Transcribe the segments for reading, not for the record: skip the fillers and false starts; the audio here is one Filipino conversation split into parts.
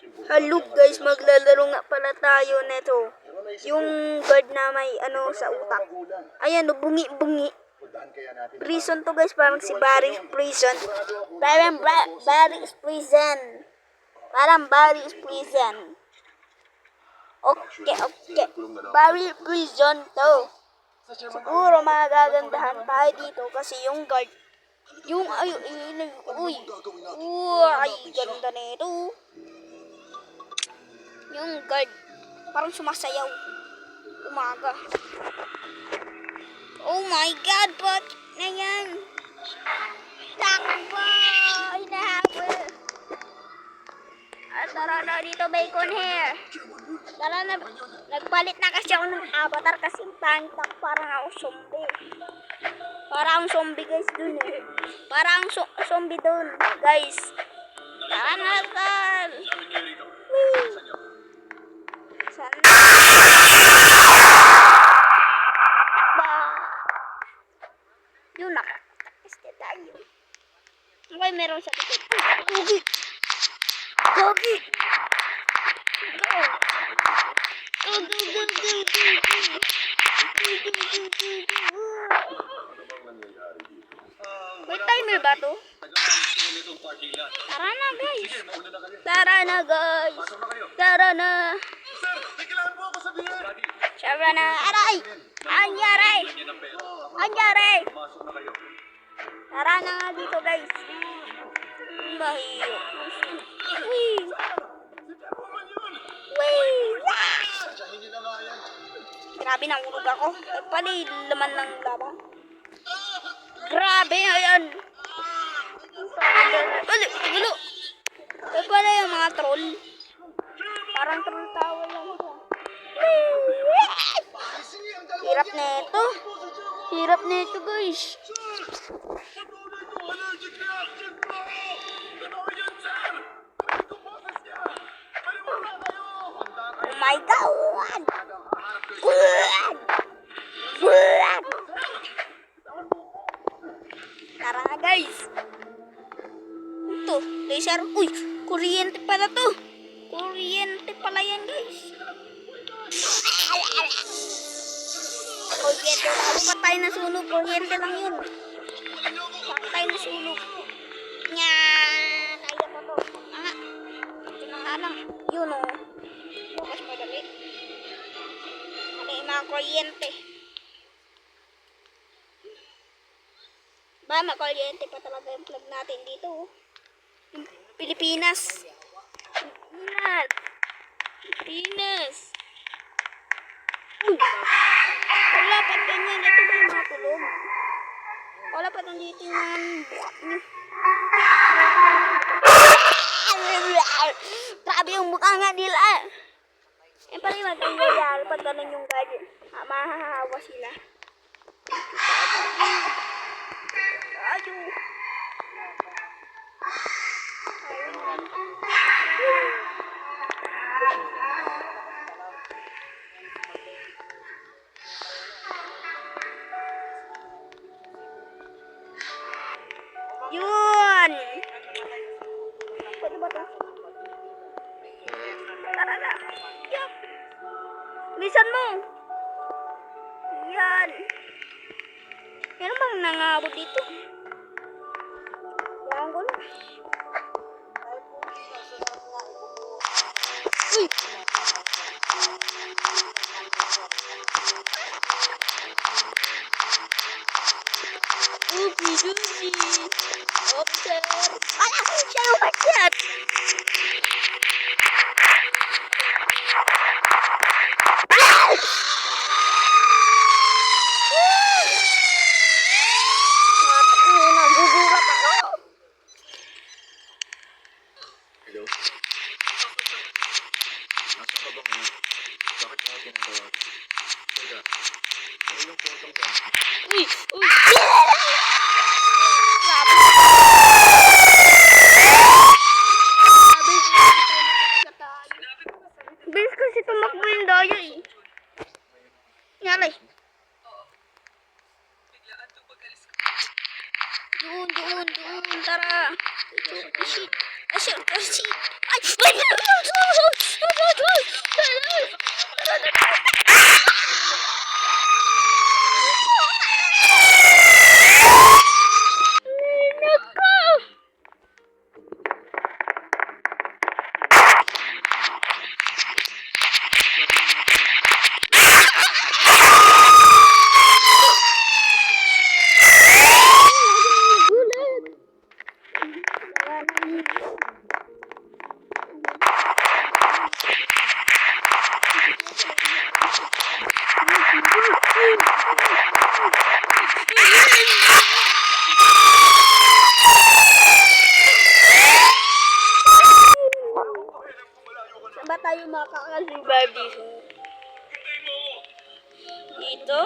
Hello guys, maglalaro nga pala tayo neto. Yung guard na may sa utak. Ayan, bungi-bungi. Prison to guys, parang si Barry's prison. Parang Barry's prison. Parang Barry's prison. Okay. Barry's prison to. Siguro magagandahan tayo dito kasi yung guard. Ay, ganda nito. Yung guard, parang sumasayaw. Umaga. Oh my God, ba't na yan? Takbo! Hinahabol! Tara na dito, bacon hair. Tara na, nagpalit na kasi ako ng avatar kasi pangit ako, parang ako zombie. Parang zombie guys dun eh. Parang zombie dun guys. Tara na, tal. Sana. Yun na. Este tayo. Okay, meron sa tikit. Gogi. Gogi. Go. May timer ba to? Tara na guys. Tara na guys. Tara na. Tara na. Aray. Anyaray. Anyaray. Tara na nga dito guys. Mahirap. Wee. Wee. Grabe, nahulog ako. Pali laman ng laban. Grabe, ayan. Gulo. Pala yung mga troll. Parang troll tower lang ito. Hirap na ito. Hirap na ito guys. Oh my God. Tara na guys. Ito, laser. Uy, kuryente pala to. Kuryente pala yan guys. Kuryente lang. Patay na sunog. Kuryente lang yun. Patay na sunog. Nya. Kaya pa to. Ito na nga lang. Yun o. Bukas madali. Ano yung mga kuryente. Ba, makuryente pa talaga yung plug natin dito. Pilipinas. Pilipinas. Wala pa ganyan. Ito ba yung mga tulog? Wala pa nandito yung mga bukat niyo. Grabe yung mukha nga nila. Eh, pala yung mag-enjoy pag ganun yung guard. Mahahawa sila. Ayo. Yun. Pwede ba ito? Tara na. Yup. Bilisan mo. Yan. Meron bang nangabot dito? Yan ko na. Uy! Ubi-dubi! Observe! Ala! Siya yung matyat! Hello? Nasa ka ba ngayon? Bakit mo ako tinatawagan? Teka, ano yung potong ba? Uy! Uy! Bilis kasi tumakbo yung daya eh. Nangyari. Doon. Tara. Shit. Ay, Saan ba tayo makakasurvive dito? Dito?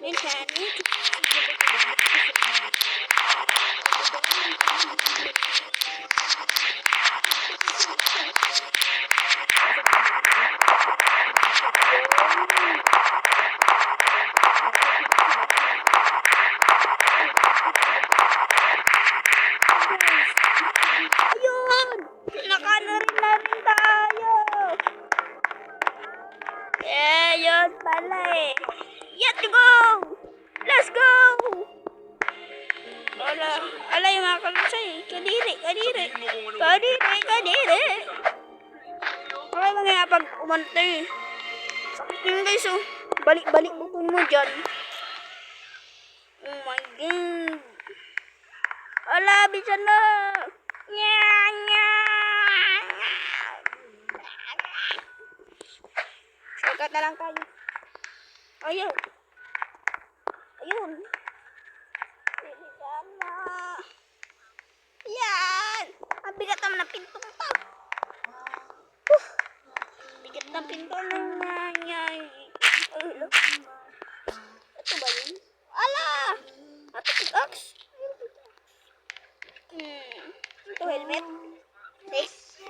Minsan, ayun! Nakanarin tayo! Yun pala eh. Let's go! Let's go! Ala yung mga kalusay. Kadiri. Okay lang nga pag umantay. Sakit yun guys oh. Balik-balik button mo dyan. Oh my god. Ala, bisa na. Shortcut na lang tayo. Ayun. Bilisan na. Yan. Ang bigat naman ng pinto to. Bigat ng pinto naman yan. Ito ba yun? Ala! Ito pickaxe. Ito helmet. Safe.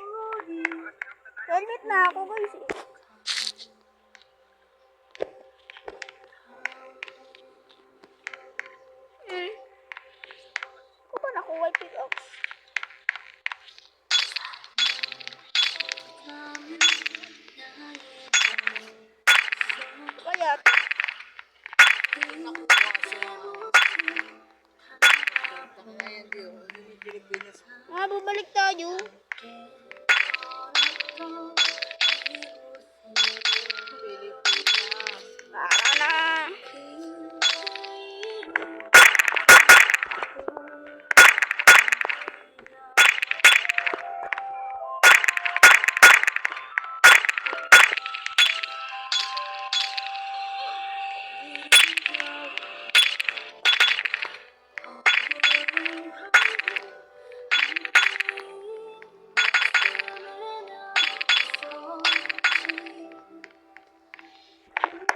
Helmet na ako guys. Ako ba nakuha yung pickaxe? Kaya bubalik tayo. Para na.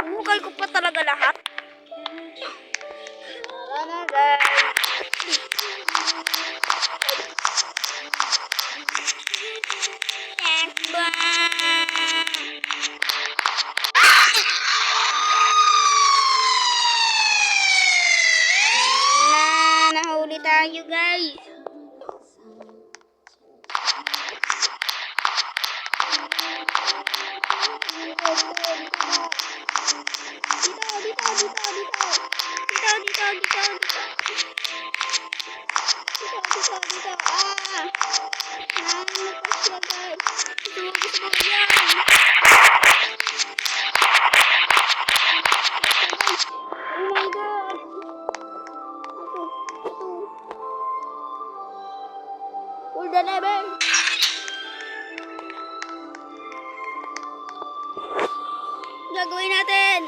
Hukay ko pa talaga lahat. Tara na guys. Yakba. Nahuli tayo guys. Full the level. Gagawin natin.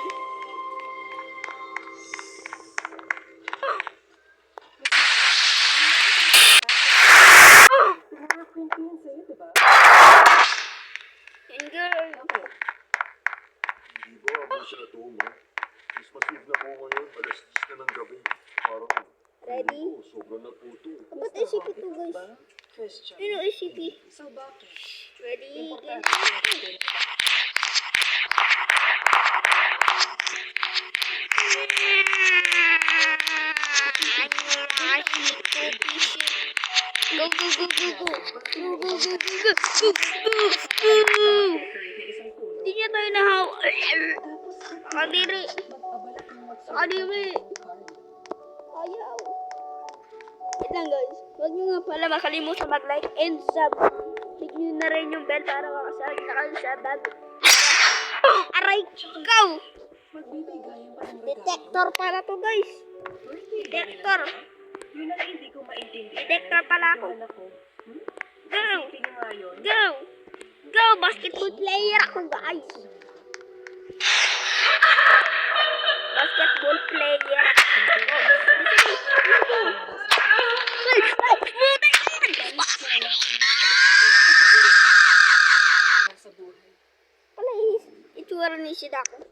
Yan girl. Di ba, masyado mo? Christmas Eve na po ngayon, alas 10 na ng gabi. Parang, Ready? sobrang na po ito. Ba't ICP to guys? Ano ICP? Ready? Go Hindi niya tayo nahaw. Kadiri. Kadiri. Ayaw. Wait lang guys. Huwag nyo nga pala makalimutan mag-like and sub. Click nyo na rin yung bell para makasali na kayo sa bago. Aray, ikaw! Detector pala to guys. Detector. Detector pala ako. Go! Go! Go! Basketball player ako guys. Basketball player. Wala itsura ni Sidako.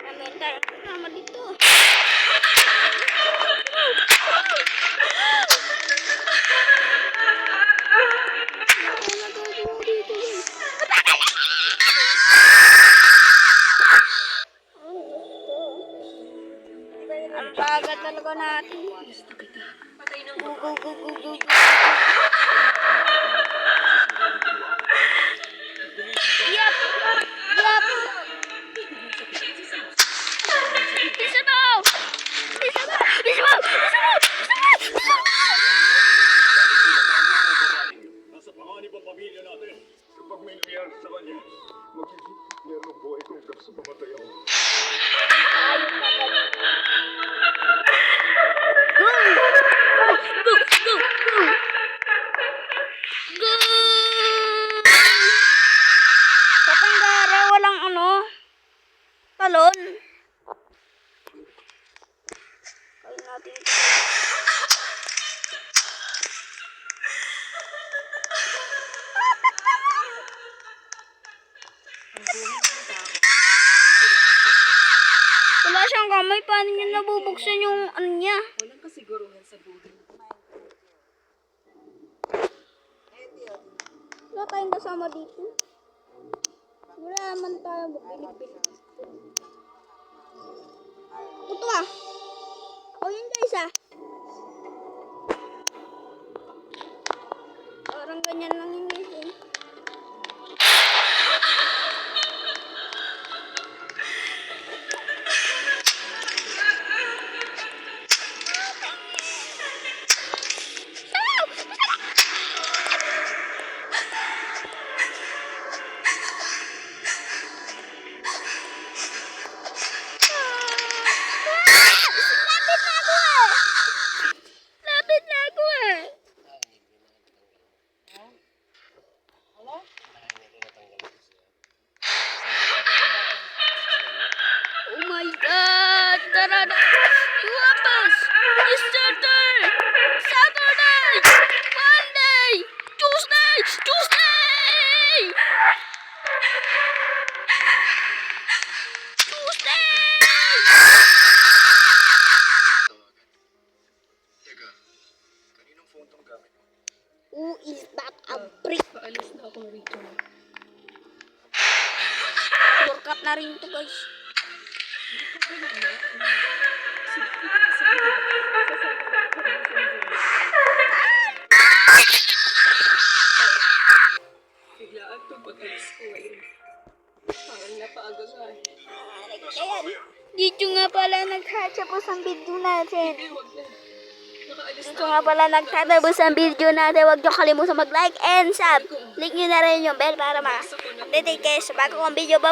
Amen tayo kasama dito. Ang bagat talaga natin. Go, go, go, go, go, go. Yep! Yep! Isabaw! Isabaw! Isabaw! Isabaw! Nasa panganib ang pamilya natin. Kapag may nangyari sa kanya, magiging meron buhay kung sa pamatay ako. Go! Go! Go! Go! Go! Sa Tanggara, walang talon. Kain natin ito. Wala siyang kamay, paano niya nabubuksan yung niya? Walang kasiguruhan sa buhay. Wala tayong kasama dito. Wala naman tayo magbilig-bilig. Ito ah. O yun guys ah. Parang ganyan lang yung guys eh. Lapit na ako eh. Oh my God! Tara na! Lumabas! It's Saturday! Saturday! Monday! Tuesday! Tuesday! Tuesday! Teka, kaninong phone tong gamit mo? Who is that a brick? Paalis na ako rito. Shortcut na rin to guys. Biglaan to pag-alis ko ngayon. Parang napaagasahin. Ayan. Dito nga pala nagtatapos ang video natin. Hindi, wag na. Nakaalis Dito nga pala nagtatapos ang video natin. Huwag niyo kalimutan mag-like and sub. Click nyo na rin yung bell para ma-update kayo sa bago kong video. Bye-bye!